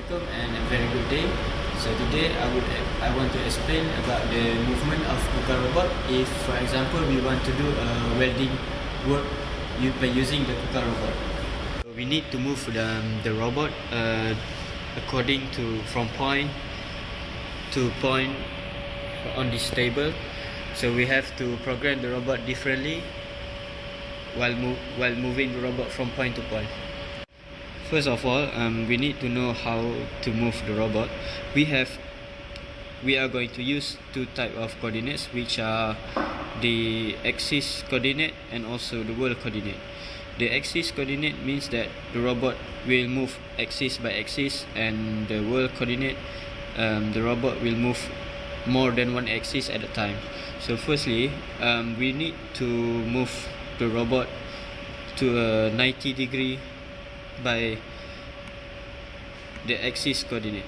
Assalamualaikum and a very good day. So today I want to explain about the movement of KUKA robot. If for example we want to do a welding work by using the KUKA robot, so we need to move the robot according to from point to point on this table. So we have to program the robot differently while moving the robot from point to point. First of all, we need to know how to move the robot. We are going to use two types of coordinates, which are the axis coordinate and also the world coordinate. The axis coordinate means that the robot will move axis by axis, and the world coordinate, the robot will move more than one axis at a time. So firstly, we need to move the robot to a 90-degree by the axis coordinate.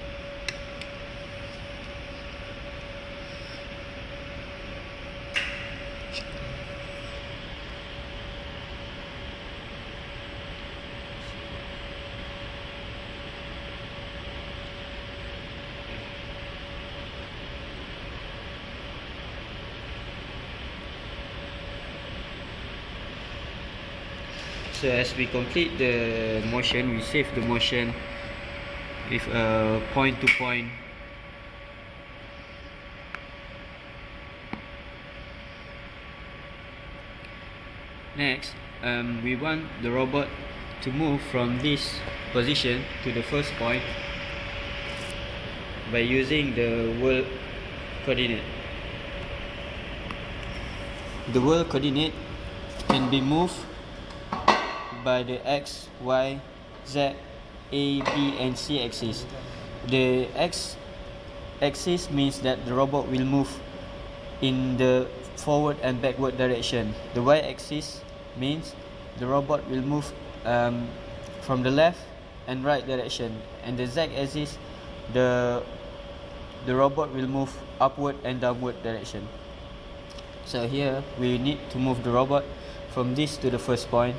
So as we complete the motion, we save the motion with a point to point. Next, we want the robot to move from this position to the first point by using the world coordinate. The world coordinate can be moved by the X, Y, Z, A, B and C axis. The X axis means that the robot will move in the forward and backward direction. The Y axis means the robot will move from the left and right direction, and the Z axis, the robot will move upward and downward direction. So here we need to move the robot from this to the first point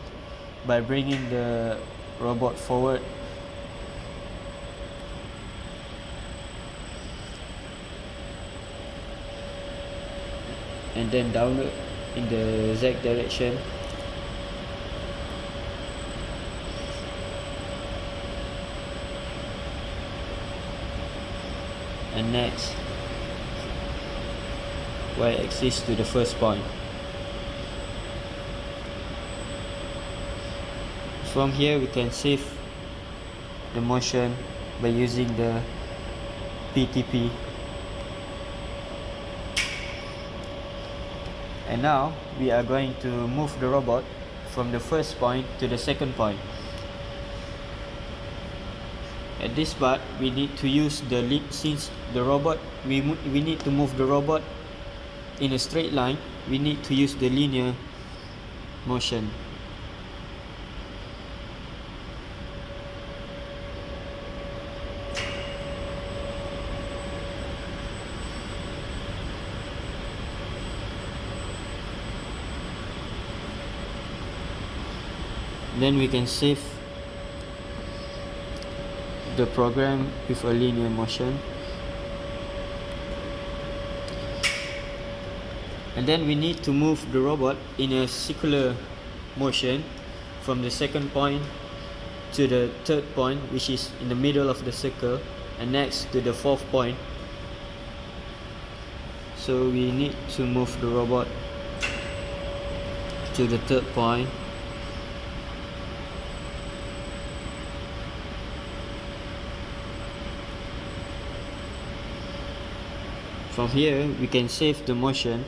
by bringing the robot forward and then downward in the Z direction, and next Y axis to the first point. From here we can save the motion by using the PTP. And now we are going to move the robot from the first point to the second point. At this part we need to use the since the robot we need to move the robot in a straight line, we need to use the linear motion. Then we can save the program with a linear motion. And then we need to move the robot in a circular motion from the second point to the third point, which is in the middle of the circle, and next to the fourth point. So we need to move the robot to the third point. From here we can save the motion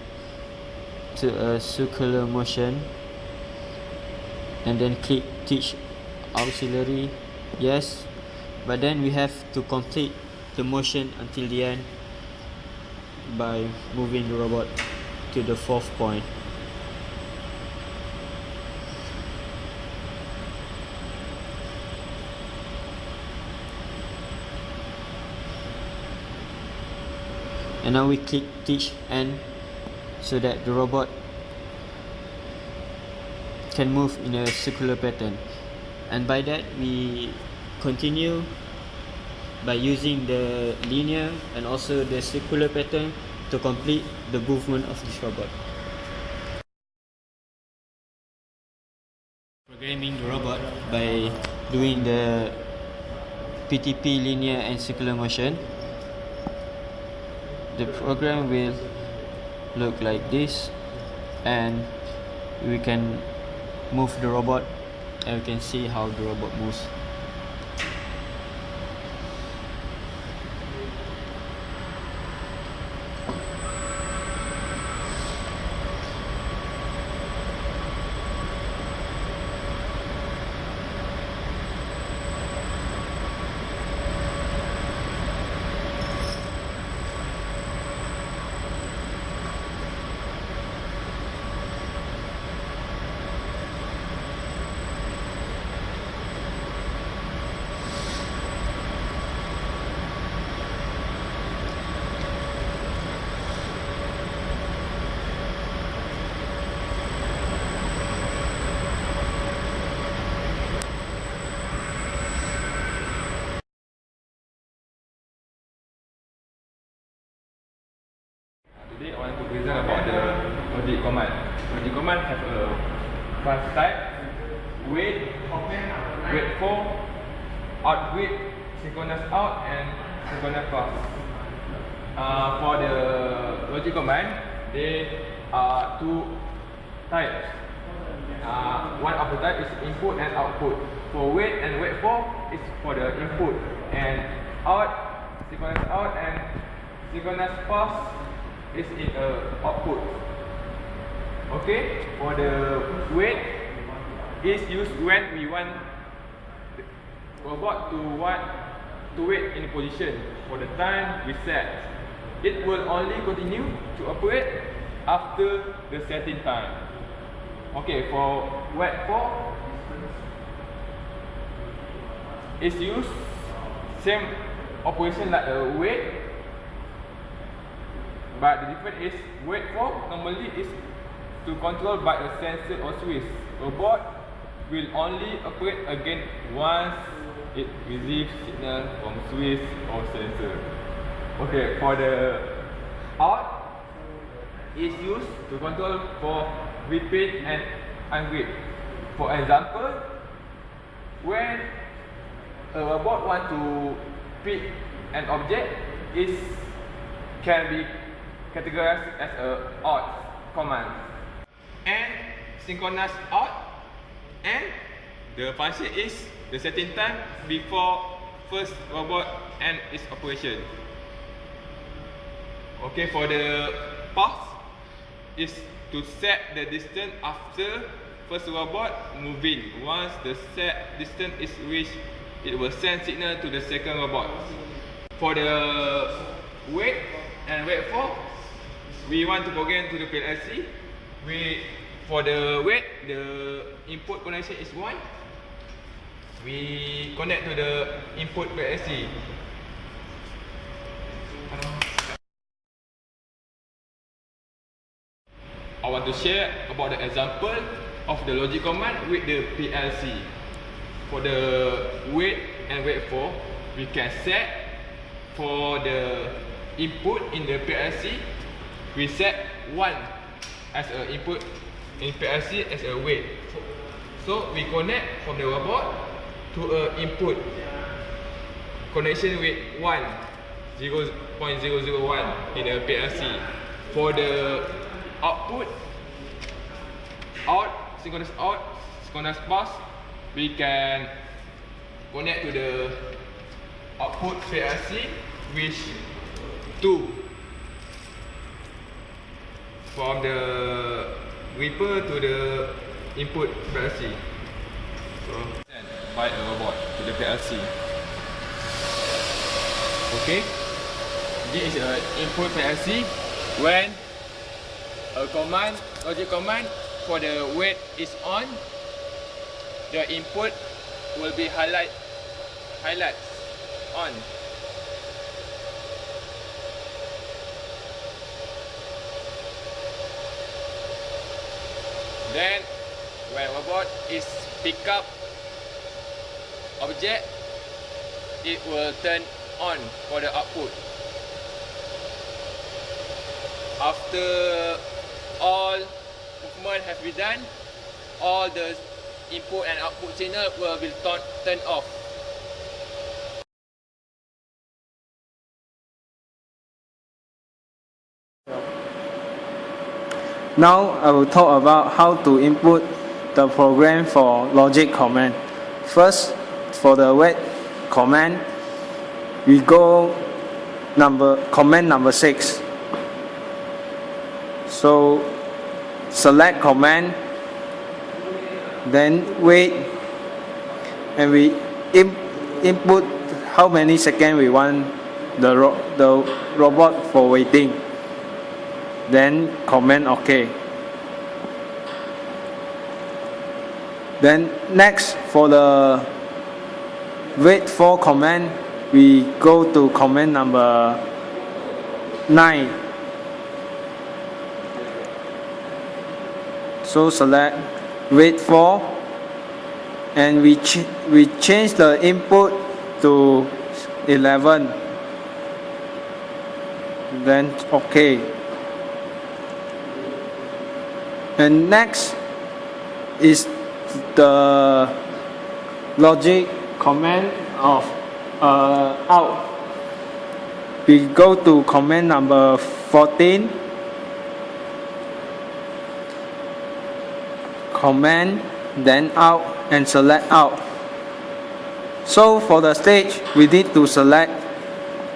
to a circular motion and then click teach auxiliary, yes, but then we have to complete the motion until the end by moving the robot to the fourth point. And now we click teach end so that the robot can move in a circular pattern. And by that we continue by using the linear and also the circular pattern to complete the movement of this robot. Programming the robot by doing the PTP linear and circular motion. The program will look like this, and we can move the robot and we can see how the robot moves. Today I want to present about the logic command. Logic command have a 5 type: wait, wait for, out wait, synchronous out, and synchronous pass. For the logic command, there are 2 types. One of the type is input and output. For wait and wait for is for the input, and synchronous out and synchronous pass is in output. Okay, for the wait is used when we want the robot to wait in position for the time we set. It will only continue to operate after the setting time. Okay, for wait for is used same operation like a wait. But the difference is wait for normally is to control by a sensor or switch. Robot will only operate again once it receives signal from switch or sensor. Okay, for the out is used to control for repeat and unread. For example, when a robot want to pick an object, it can be categorized as a out command and synchronous out, and the function is the setting time before first robot and its operation. Okay, for the pass is to set the distance after first robot moving. Once the set distance is reached, it will send signal to the second robot. For the wait and wait for, we want to program to the PLC. For the wait, the input connection is 1. We connect to the input PLC. I want to share about the example of the logic command with the PLC. For the wait and wait for, we can set for the input in the PLC. We set 1 as an input in PLC as a wait. So we connect from the robot to a input connection with 0.001 in the PLC. For the output, synchronous pass, we can connect to the output PLC with 2 from the gripper to the input PLC. So send by a robot to the PLC. Okay, this is an input PLC. When a command, logic command for the wait is on, the input will be highlight on. Then when robot is pick up object, it will turn on for the output. After all movement have been done, all the input and output signal will be turned off. Now I will talk about how to input the program for logic command. First, for the wait command, we go command number 6. So select command, then wait, and we input how many seconds we want the robot for waiting. Then comment OK. Then next, for the wait for command, we go to command number 9. So select wait for, and we change the input to 11. Then OK. And next is the logic command of out. We go to command number 14. Command, then out, and select out. So for the stage, we need to select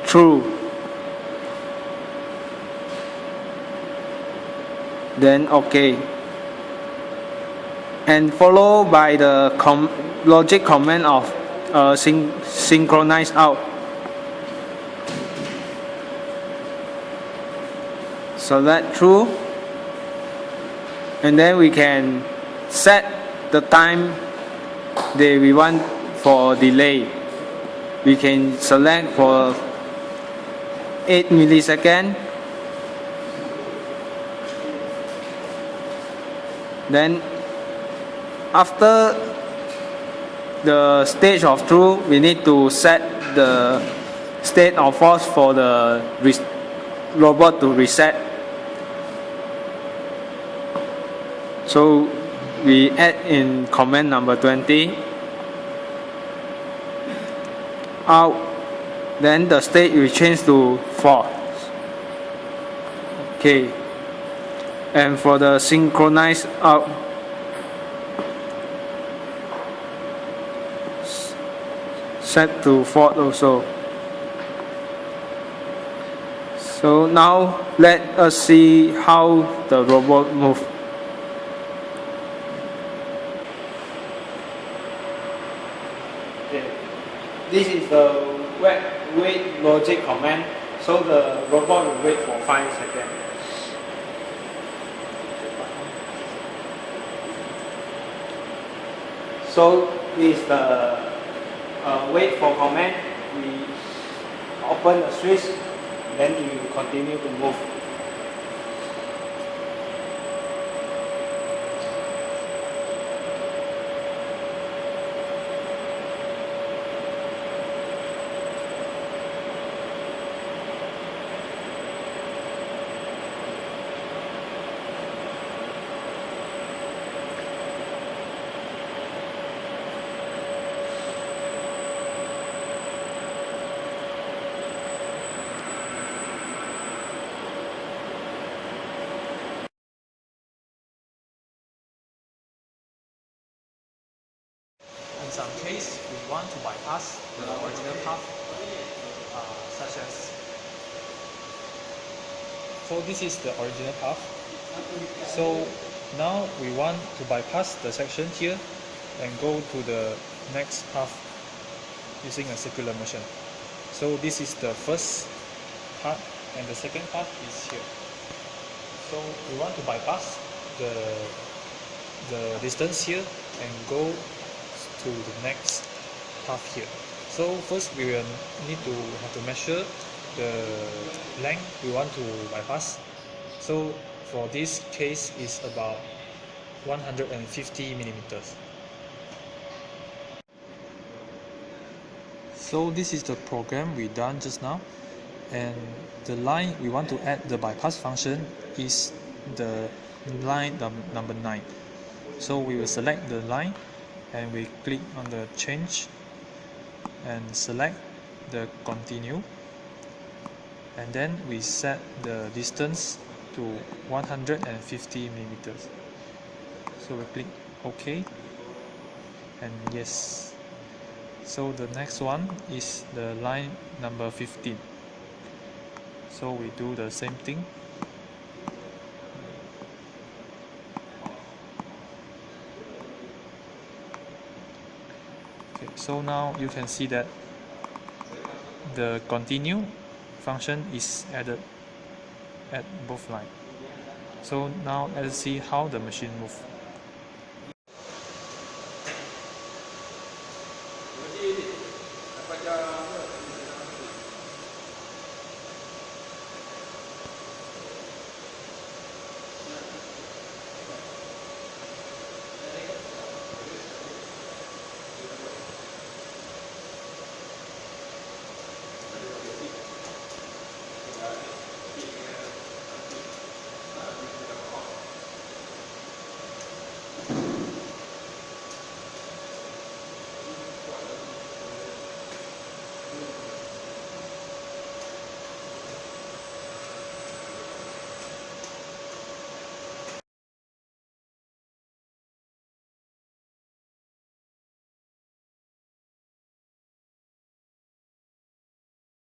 true. Then OK. And followed by the logic command of synchronize out. Select true. And then we can set the time that we want for delay. We can select for 8 milliseconds. Then after the stage of true, we need to set the state of false for the robot to reset. So we add in command number 20. Out. Then the state will change to false. Okay. And for the synchronize out, set to false also. So now let us see how the robot moves. Okay. This is the wait logic command. So the robot will wait for 5 seconds. So this is the wait for command. We open the switch, then you continue to move. In some case, we want to bypass the original path, such as, so this is the original path. So now we want to bypass the section here and go to the next path using a circular motion. So this is the first part, and the second part is here. So we want to bypass the distance here and go to the next path here. So first we will need to have to measure the length we want to bypass. So for this case is about 150 millimeters. So this is the program we done just now, and the line we want to add the bypass function is the line number 9. So we will select the line and we click on the change and select the continue, and then we set the distance to 150 millimeters. So we click OK and yes. So the next one is the line number 15. So we do the same thing. Okay, so now you can see that the continue function is added at both lines. So now let's see how the machine moves.